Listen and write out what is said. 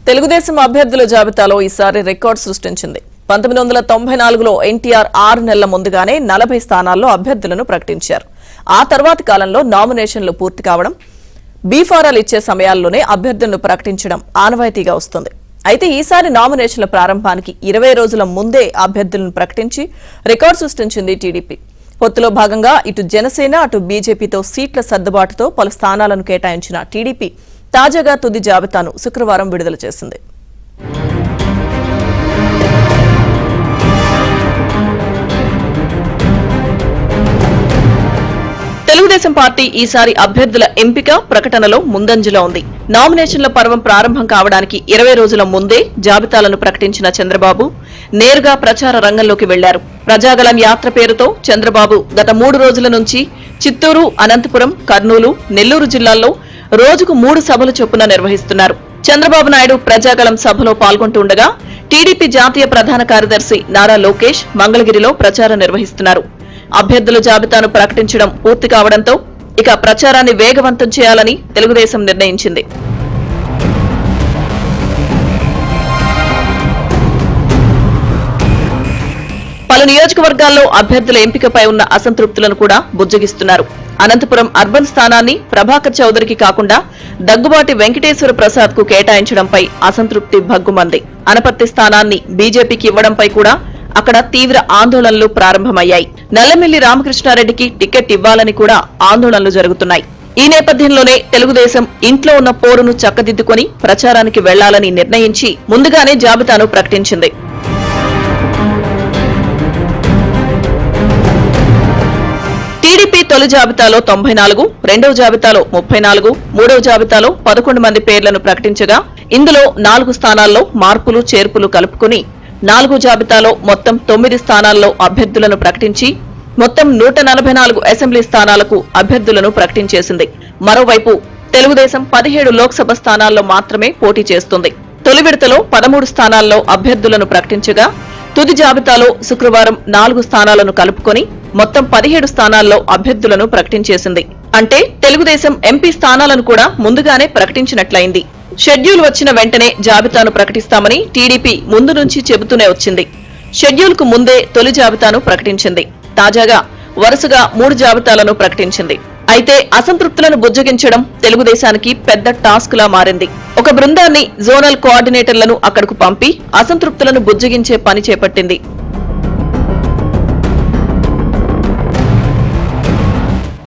తెలుగుదేశం అభ్యర్థుల జాబితాలో ఈసారి రికార్డు సృష్టించింది. 1994లో ఎన్టీఆర్ 6 నెలల ముందుగానే 40 స్థానాల్లో అభ్యర్థులను ప్రకటించారు. ఆ తర్వాతి కాలంలో నామినేషన్లు పూర్తి కావడం, బీఫారాలు ఇచ్చే సమయాల్లోనే అభ్యర్థులను ప్రకటించడం ఆనవాయితీగా వస్తుంది. అయితే ఈసారి నామినేషన్ల ప్రారంభానికి 20 రోజుల ముందే అభ్యర్థులను ప్రకటించి రికార్డు సృష్టించింది టీడీపీ. పొత్తులో భాగంగా ఇటు జనసేన అటు బీజేపీతో సీట్ల సర్దుబాటుతో పలు స్థానాలను కేటాయించిన టీడీపీ తాజాగా తుది జాబితాను శుక్రవారం విడుదల చేసింది. తెలుగుదేశం పార్టీ ఈసారి అభ్యర్థుల ఎంపిక ప్రకటనలో ముందంజలో ఉంది. నామినేషన్ల పర్వం ప్రారంభం కావడానికి 20 రోజుల ముందే జాబితాలను ప్రకటించిన చంద్రబాబు నేరుగా ప్రచార రంగంలోకి వెళ్లారు. ప్రజాగళం యాత్ర పేరుతో చంద్రబాబు గత 3 రోజుల నుంచి చిత్తూరు, అనంతపురం, కర్నూలు, నెల్లూరు జిల్లాల్లో రోజుకు 3 సభలు చొప్పున నిర్వహిస్తున్నారు. చంద్రబాబు నాయుడు ప్రజాగళం సభలో పాల్గొంటుండగా టీడీపీ జాతీయ ప్రధాన కార్యదర్శి నారా లోకేష్ మంగళగిరిలో ప్రచారం నిర్వహిస్తున్నారు. అభ్యర్థుల జాబితాను ప్రకటించడం పూర్తి కావడంతో ఇక ప్రచారాన్ని వేగవంతం చేయాలని తెలుగుదేశం నిర్ణయించింది. పలు నియోజకవర్గాల్లో అభ్యర్థుల ఎంపికపై ఉన్న అసంతృప్తులను కూడా బుజ్జగిస్తున్నారు. అనంతపురం అర్బన్ స్థానాన్ని ప్రభాకర్ చౌదరికి కాకుండా దగ్గుబాటి వెంకటేశ్వర ప్రసాద్ కు కేటాయించడంపై అసంతృప్తి భగ్గుమంది. అనపర్తి స్థానాన్ని బీజేపీకి ఇవ్వడంపై కూడా అక్కడ తీవ్ర ఆందోళనలు ప్రారంభమయ్యాయి. నల్లమిల్లి రామకృష్ణారెడ్డికి టికెట్ ఇవ్వాలని కూడా ఆందోళనలు జరుగుతున్నాయి. ఈ నేపథ్యంలోనే తెలుగుదేశం ఇంట్లో ఉన్న పోరును చక్కదిద్దుకుని ప్రచారానికి వెళ్లాలని నిర్ణయించి ముందుగానే జాబితాను ప్రకటించింది. టీడీపీ తొలి జాబితాలో 94, రెండవ జాబితాలో 34, మూడవ జాబితాలో 11 మంది పేర్లను ప్రకటించగా ఇందులో 4 స్థానాల్లో మార్పులు చేర్పులు కలుపుకుని 4 జాబితాలో మొత్తం 9 స్థానాల్లో అభ్యర్థులను ప్రకటించి మొత్తం 144 అసెంబ్లీ స్థానాలకు అభ్యర్థులను ప్రకటించేసింది. మరోవైపు తెలుగుదేశం 17 లోక్సభ స్థానాల్లో మాత్రమే పోటీ చేస్తుంది. తొలి విడతలో 13 స్థానాల్లో అభ్యర్థులను ప్రకటించగా తుది జాబితాలో శుక్రవారం 4 స్థానాలను కలుపుకొని మొత్తం 17 స్థానాల్లో అభ్యర్థులను ప్రకటించేసింది. అంటే తెలుగుదేశం ఎంపీ స్థానాలను కూడా ముందుగానే ప్రకటించినట్లయింది. షెడ్యూల్ వచ్చిన వెంటనే జాబితాను ప్రకటిస్తామని టీడీపీ ముందు నుంచి చెబుతూనే వచ్చింది. షెడ్యూల్ కు ముందే తొలి జాబితాను ప్రకటించింది. తాజాగా వరుసగా 3 జాబితాలను ప్రకటించింది. అయితే అసంతృప్తులను బుజ్జగించడం తెలుగుదేశానికి పెద్ద టాస్క్ లా మారింది. ఒక బృందాన్ని జోనల్ కోఆర్డినేటర్లను అక్కడకు పంపి అసంతృప్తులను బుజ్జగించే పని చేపట్టింది.